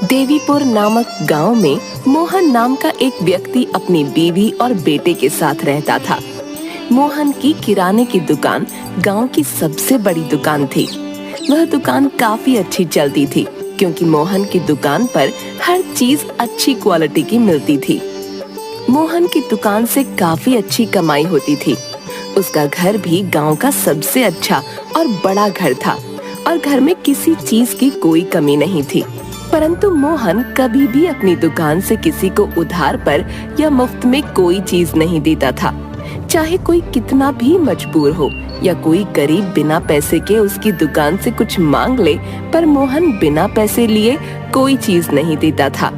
देवीपुर नामक गांव में मोहन नाम का एक व्यक्ति अपनी बीवी और बेटे के साथ रहता था। मोहन की किराने की दुकान गांव की सबसे बड़ी दुकान थी। वह दुकान काफी अच्छी चलती थी क्योंकि मोहन की दुकान पर हर चीज अच्छी क्वालिटी की मिलती थी। मोहन की दुकान से काफी अच्छी कमाई होती थी। उसका घर भी गांव का सबसे अच्छा और बड़ा घर था और घर में किसी चीज की कोई कमी नहीं थी। परंतु मोहन कभी भी अपनी दुकान से किसी को उधार पर या मुफ्त में कोई चीज नहीं देता था। चाहे कोई कितना भी मजबूर हो या कोई गरीब बिना पैसे के उसकी दुकान से कुछ मांग ले, पर मोहन बिना पैसे लिए कोई चीज नहीं देता था।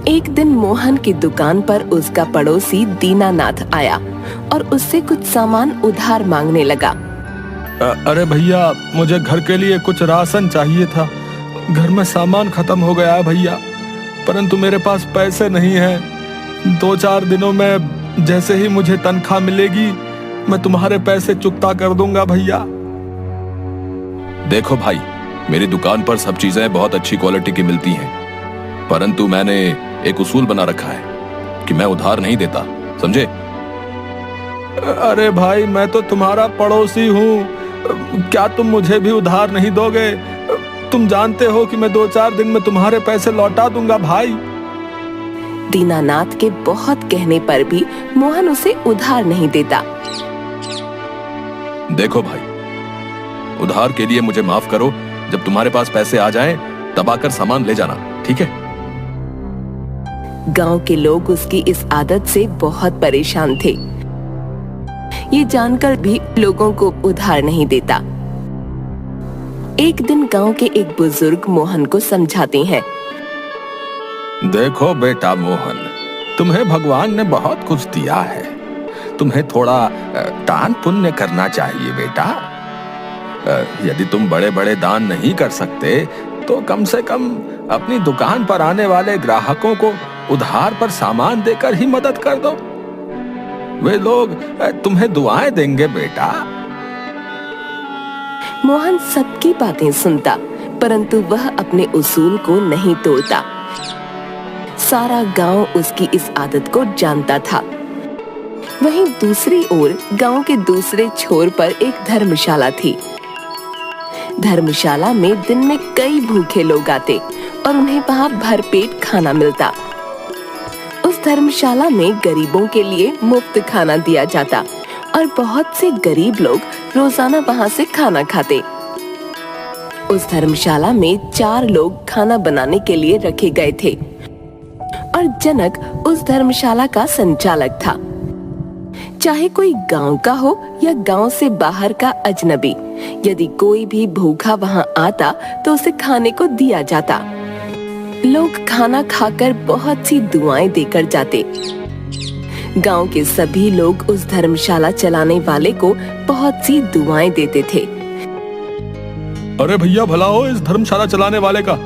एक दिन मोहन की दुकान पर उसका पड़ोसी दीनानाथ आया और उससे कुछ सामान उधार मांगने लगा। अरे भैया, मुझे घर के लिए कुछ राशन चाहिए था। घर में सामान खत्म हो गया है भैया, परंतु मेरे पास पैसे नहीं हैं। 2-4 दिनों में जैसे ही मुझे तनख्वाह मिलेगी मैं तुम्हारे पैसे चुकता कर दूंगा भैया। देखो भाई, मेरी दुकान पर सब चीजें बहुत अच्छी क्वालिटी की मिलती हैं, परंतु मैंने एक उसूल बना रखा है कि मैं उधार नहीं देता, समझे? अरे भाई, मैं तो तुम्हारा पड़ोसी हूँ, क्या तुम मुझे भी उधार नहीं दोगे? तुम जानते हो कि मैं 2-4 दिन में तुम्हारे पैसे लौटा दूंगा भाई। दीनानाथ के बहुत कहने पर भी मोहन उसे उधार नहीं देता। देखो भाई, उधार के लिए मुझे माफ करो। जब तुम्हारे पास पैसे आ जाएं, तब आकर सामान ले जाना, ठीक है? गांव के लोग उसकी इस आदत से बहुत परेशान थे। ये जानकर भी लोगों को उधार नहीं देता। एक दिन गांव के एक बुजुर्ग मोहन को समझाते हैं। देखो बेटा मोहन, तुम्हें भगवान ने बहुत कुछ दिया है। तुम्हें थोड़ा दान पुण्य करना चाहिए बेटा। यदि तुम बड़े बड़े दान नहीं कर सकते तो कम से कम अपनी दुकान पर आने वाले ग्राहकों को उधार पर सामान देकर ही मदद कर दो। वे लोग तुम्हें दुआएं देंगे बेटा। मोहन सबकी बातें सुनता, परंतु वह अपने उसूल को नहीं तोड़ता। सारा गांव उसकी इस आदत को जानता था। वहीं दूसरी ओर गांव के दूसरे छोर पर एक धर्मशाला थी। धर्मशाला में दिन में कई भूखे लोग आते और उन्हें वहां भरपेट खाना मिलता। उस धर्मशाला में गरीबों के लिए मुफ्त खाना दिया जाता और बहुत से गरीब लोग रोजाना वहां से खाना खाते। उस धर्मशाला में 4 लोग खाना बनाने के लिए रखे गए थे और जनक उस धर्मशाला का संचालक था। चाहे कोई गांव का हो या गांव से बाहर का अजनबी, यदि कोई भी भूखा वहां आता तो उसे खाने को दिया जाता। लोग खाना खाकर बहुत सी दुआएं देकर जाते। गांव के सभी लोग उस धर्मशाला चलाने वाले को बहुत सी दुआएं देते थे। अरे भैया, भला हो इस धर्मशाला चलाने वाले का,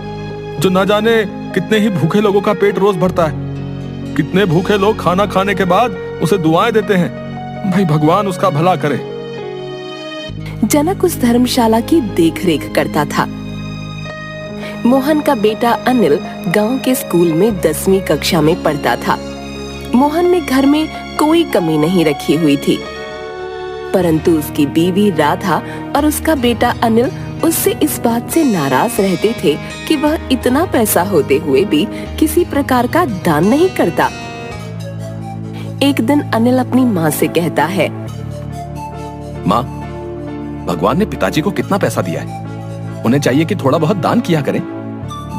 जो न जाने कितने ही भूखे लोगों का पेट रोज भरता है। कितने भूखे लोग खाना खाने के बाद उसे दुआएं देते हैं। भाई भगवान उसका भला करे। जनक उस धर्मशाला की देखरेख करता था। मोहन का बेटा अनिल गांव के स्कूल में 10वीं कक्षा में पढ़ता था। मोहन ने घर में कोई कमी नहीं रखी हुई थी, परंतु उसकी बीवी राधा और उसका बेटा अनिल उससे इस बात से नाराज रहते थे कि वह इतना पैसा होते हुए भी किसी प्रकार का दान नहीं करता। एक दिन अनिल अपनी माँ से कहता है, माँ, भगवान ने पिताजी को कितना पैसा दिया है, उन्हें चाहिए कि थोड़ा बहुत दान किया करें।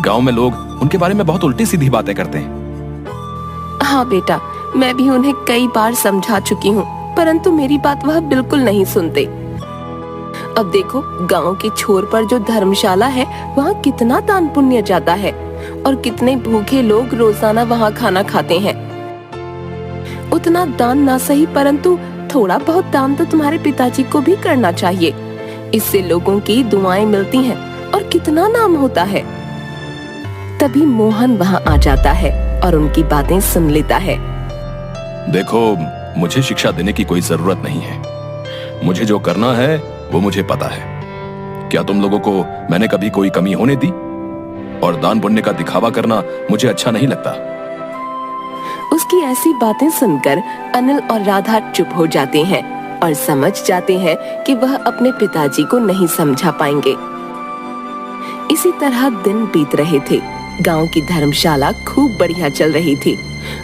गांव में लोग उनके बारे में बहुत उल्टी सीधी बातें करते हैं। हाँ बेटा, मैं भी उन्हें कई बार समझा चुकी हूँ, परंतु मेरी बात वह बिल्कुल नहीं सुनते। अब देखो, गांव के छोर पर जो धर्मशाला है वहाँ कितना दान पुण्य जाता है और कितने भूखे लोग रोजाना वहाँ खाना खाते हैं। उतना दान ना सही, परंतु थोड़ा बहुत दान तो तुम्हारे पिताजी को भी करना चाहिए। इससे लोगों की दुआएं मिलती हैं और कितना नाम होता है। तभी मोहन वहाँ आ जाता है और उनकी बातें सुन लेता है। देखो, मुझे शिक्षा देने की कोई जरूरत नहीं है। मुझे जो करना है वो मुझे पता है। क्या तुम लोगों को मैंने कभी कोई कमी होने दी? और दान पुण्य का दिखावा करना मुझे अच्छा नहीं लगता। उसकी ऐसी बातें सुनकर अनिल और राधा चुप हो जाते हैं और समझ जाते हैं कि वह अपने पिताजी को नहीं समझा पाएंगे। इसी तरह दिन बीत रहे थे। गांव की धर्मशाला खूब बढ़िया चल रही थी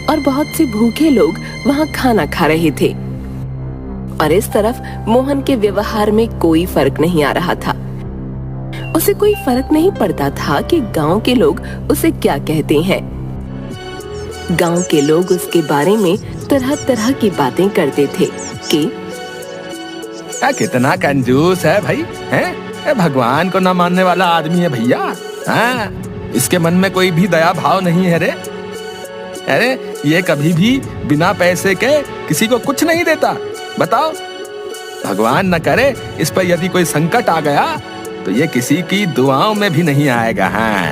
और बहुत से भूखे लोग वहां खाना खा रहे थे। और इस तरफ मोहन के व्यवहार में कोई फर्क नहीं आ रहा था। उसे कोई फर्क नहीं पड़ता था कि गांव के लोग उसे क्या कहते हैं। गांव के लोग उसके बारे में तरह तरह की बातें करते थे कि कितना कंजूस है भाई, हैं? भगवान को न मानने वाला आदमी है भैया। हाँ, इसके मन में कोई भी दया भाव नहीं है रे। अरे ये कभी भी बिना पैसे के किसी को कुछ नहीं देता। बताओ, भगवान न करे इस पर यदि कोई संकट आ गया तो ये किसी की दुआओं में भी नहीं आएगा। हाँ।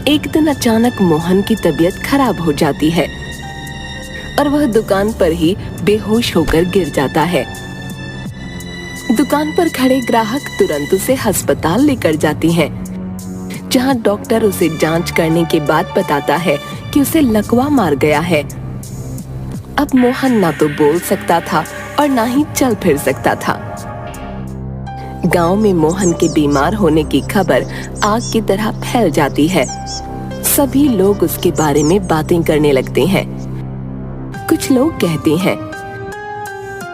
एक दिन अचानक मोहन की तबीयत खराब हो जाती है और वह दुकान पर ही बेहोश होकर गिर जाता है। दुकान पर खड़े ग्राहक तुरंत उसे अस्पताल लेकर जाते हैं, जहां डॉक्टर उसे जांच करने के बाद बताता है कि उसे लकवा मार गया है। अब मोहन ना तो बोल सकता था और ना ही चल फिर सकता था। गांव में मोहन के बीमार होने की खबर आग की तरह फैल जाती है। सभी लोग उसके बारे में बातें करने लगते हैं। कुछ लोग कहते हैं,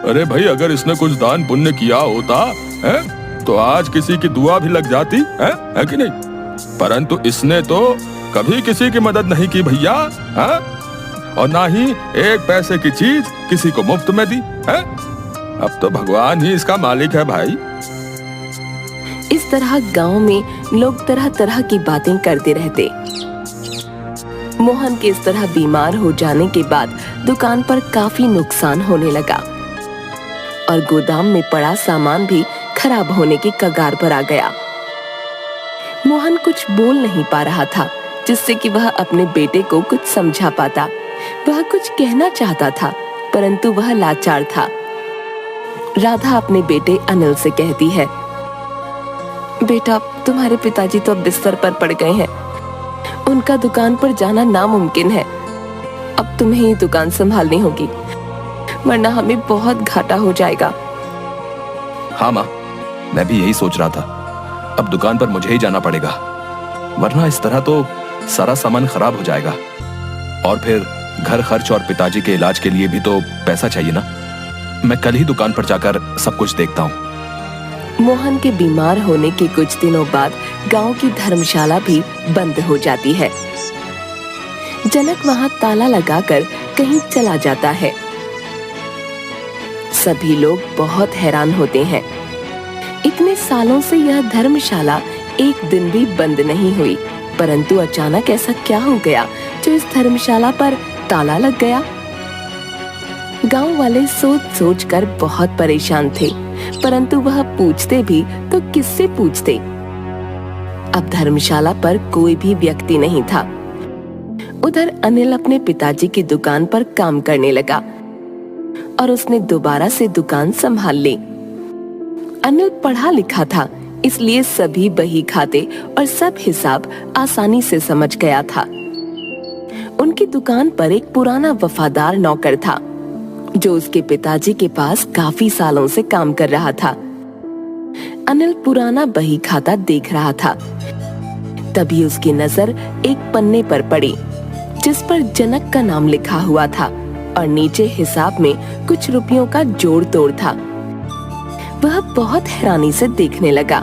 अरे भाई, अगर इसने कुछ दान पुण्य किया होता है तो आज किसी की दुआ भी लग जाती है कि नहीं? परंतु इसने तो कभी किसी की मदद नहीं की भैया, है? और ना ही एक पैसे की चीज किसी को मुफ्त में दी है। अब तो भगवान ही इसका मालिक है भाई। इस तरह गांव में लोग तरह तरह की बातें करते रहते। मोहन के इस तरह बीमार हो जाने के बाद दुकान पर काफी नुकसान होने लगा और गोदाम में पड़ा सामान भी खराब होने की कगार पर आ गया। मोहन कुछ बोल नहीं पा रहा था जिससे कि वह अपने बेटे को कुछ समझा पाता। वह कुछ कहना चाहता था परंतु वह लाचार था। राधा अपने बेटे अनिल से कहती है, बेटा, तुम्हारे पिताजी तो अब बिस्तर पर पड़ गए हैं। उनका दुकान पर जाना नामुमकिन है। अब तुम्हें ही दुकान संभालनी होगी, वरना हमें बहुत घाटा हो जाएगा। हाँ माँ, मैं भी यही सोच रहा था। अब दुकान पर मुझे ही जाना पड़ेगा, वरना इस तरह तो सारा सामान खराब हो जाएगा। और फिर घर खर्च और पिताजी के इलाज के लिए भी तो पैसा चाहिए ना। मैं कल ही दुकान पर जाकर सब कुछ देखता हूँ। मोहन के बीमार होने के कुछ दिनों बाद गांव की धर्मशाला भी बंद हो जाती है। जनक वहां ताला लगाकर कहीं चला जाता है। सभी लोग बहुत हैरान होते हैं। इतने सालों से यह धर्मशाला एक दिन भी बंद नहीं हुई, परंतु अचानक ऐसा क्या हो गया जो इस धर्मशाला पर ताला लग गया? गांव वाले सोच सोच कर बहुत परेशान थे, परंतु वह पूछते भी तो किससे पूछते? अब धर्मशाला पर कोई भी व्यक्ति नहीं था। उधर अनिल अपने पिताजी की दुकान पर काम करने लगा और उसने दोबारा से दुकान संभाल ली। अनिल पढ़ा लिखा था, इसलिए सभी बही खाते और सब हिसाब आसानी से समझ गया था। उनकी दुकान पर एक पुराना वफादार नौकर था जो उसके पिताजी के पास काफी सालों से काम कर रहा था। अनिल पुराना बही खाता देख रहा था। तभी उसकी नजर एक पन्ने पर पड़ी जिस पर जनक का नाम लिखा हुआ था और नीचे हिसाब में कुछ रुपयों का जोड़ तोड़ था। वह बहुत हैरानी से देखने लगा।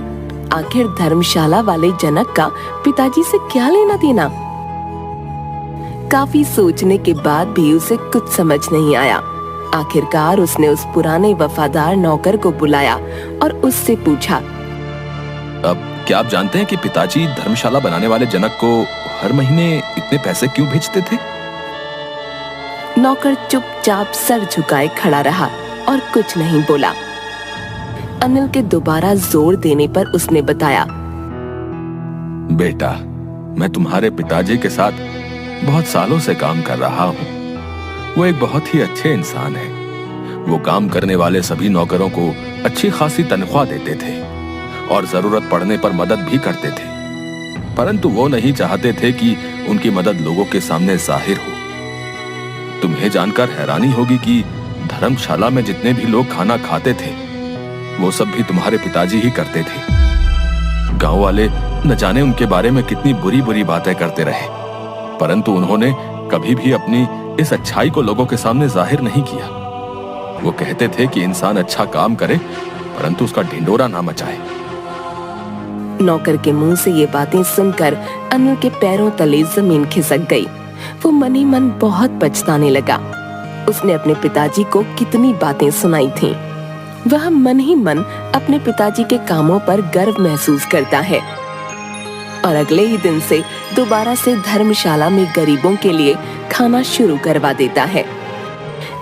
आखिर धर्मशाला वाले जनक का पिताजी से क्या लेना देना? काफी सोचने के बाद भी उसे कुछ समझ नहीं आया। आखिरकार उसने उस पुराने वफादार नौकर को बुलाया और उससे पूछा, अब क्या आप जानते हैं कि पिताजी धर्मशाला बनाने वाले जनक को हर महीने इतने पैसे क्यों भेजते थे? नौकर चुपचाप सर झुकाए खड़ा रहा और कुछ नहीं बोला। अनिल के दोबारा जोर देने पर उसने बताया, बेटा, मैं तुम्हारे पिताजी के साथ बहुत सालों से काम कर रहा हूँ। वो एक बहुत ही अच्छे इंसान है। वो काम करने वाले सभी नौकरों को अच्छी खासी तनख्वाह देते थे और जरूरत पड़ने पर मदद भी करते थे। परंतु वो नहीं चाहते थे कि उनकी मदद लोगों के सामने जाहिर हो। तुम्हें जानकर हैरानी होगी कि धर्मशाला में जितने भी लोग खाना खाते थे वो सब भी तुम्हारे पिताजी ही करते थे। गांव वाले न जाने उनके बारे में कितनी बुरी बुरी बातें करते रहे, परंतु उन्होंने कभी भी अपनी इस अच्छाई को लोगों के सामने जाहिर नहीं किया। वो कहते थे कि इंसान अच्छा काम करे परंतु उसका ढिंडोरा ना मचाए। नौकर के मुंह से ये बातें सुनकर अनिल के पैरों तले जमीन खिसक गई। वो मन ही मन बहुत पछताने लगा। उसने अपने पिताजी को कितनी बातें सुनाई थीं। वह मन ही मन अपने पिताजी के कामों पर गर्व महसूस करता है और अगले ही दिन से दोबारा से धर्मशाला में गरीबों के लिए खाना शुरू करवा देता है।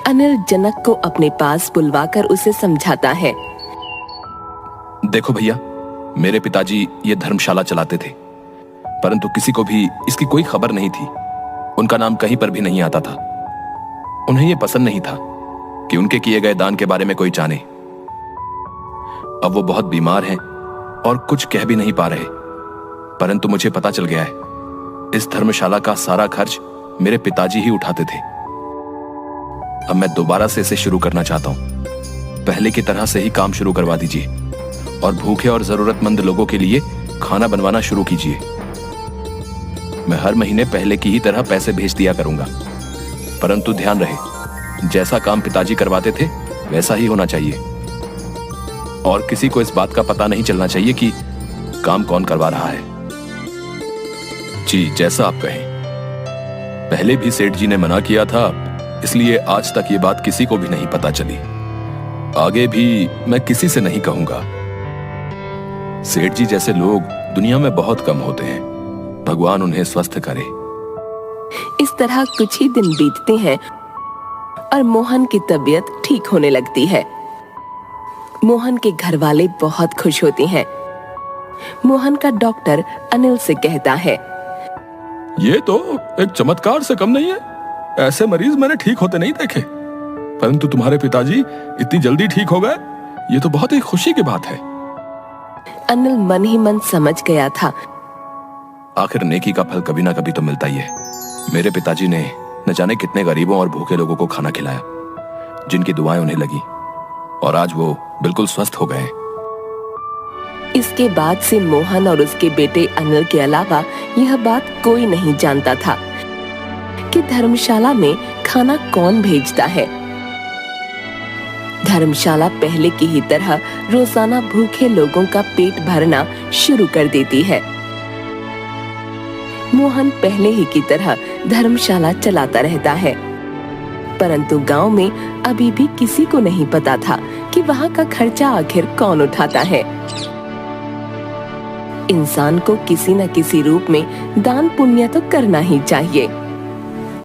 अनिल जनक को अपने पास बुलवाकर उसे समझाता है। देखो भैया, मेरे पिताजी ये धर्मशाला चलाते थे, परंतु किसी को भी इसकी कोई खबर नहीं थी। उनका नाम कहीं पर भी नहीं आता था। उन्हें यह पसंद नहीं था कि उनके किए गए दान के बारे में कोई जाने। अब वो बहुत बीमार हैं और कुछ कह भी नहीं पा रहे, परंतु मुझे पता चल गया है इस धर्मशाला का सारा खर्च मेरे पिताजी ही उठाते थे। अब मैं दोबारा से इसे शुरू करना चाहता हूं। पहले की तरह से ही काम शुरू करवा दीजिए और भूखे और जरूरतमंद लोगों के लिए खाना बनवाना शुरू कीजिए। मैं हर महीने पहले की ही तरह पैसे भेज दिया करूंगा, परंतु ध्यान रहे जैसा काम पिताजी करवाते थे वैसा ही होना चाहिए और किसी को इस बात का पता नहीं चलना चाहिए कि काम कौन करवा रहा है। जी, जैसा आप कहें। पहले भी सेठ जी ने मना किया था, इसलिए आज तक ये बात किसी को भी नहीं पता चली। आगे भी मैं किसी से नहीं कहूंगा। सेठ जी जैसे लोग दुनिया में बहुत कम होते हैं। भगवान उन्हें स्वस्थ करे। इस तरह कुछ ही दिन बीतते हैं और मोहन की तबीयत ठीक होने लगती है। मोहन के घर वाले बहुत खुश होते हैं। मोहन का डॉक्टर अनिल से कहता है, ये तो एक चमत्कार से कम नहीं है। ऐसे मरीज मैंने ठीक होते नहीं देखे, परंतु तुम्हारे पिताजी इतनी जल्दी ठीक हो गए, ये तो बहुत ही खुशी की बात है। अनिल मन ही मन समझ गया था आखिर नेकी का फल कभी ना कभी तो मिलता ही है। मेरे पिताजी ने न जाने कितने गरीबों और भूखे लोगों को खाना खिलाया, जिनकी दुआएं उन्हें लगी, और आज वो बिल्कुल स्वस्थ हो गए। इसके बाद से मोहन और उसके बेटे अनिल के अलावा यह बात कोई नहीं जानता था कि धर्मशाला में खाना कौन भेजता है। धर्मशाला पहले की ही तरह रोजाना भूखे लोगों का पेट भरना शुरू कर देती है। मोहन पहले ही की तरह धर्मशाला चलाता रहता है, परंतु गांव में अभी भी किसी को नहीं पता था कि वहां का खर्चा आखिर कौन उठाता है। इंसान को किसी न किसी रूप में दान पुण्य तो करना ही चाहिए।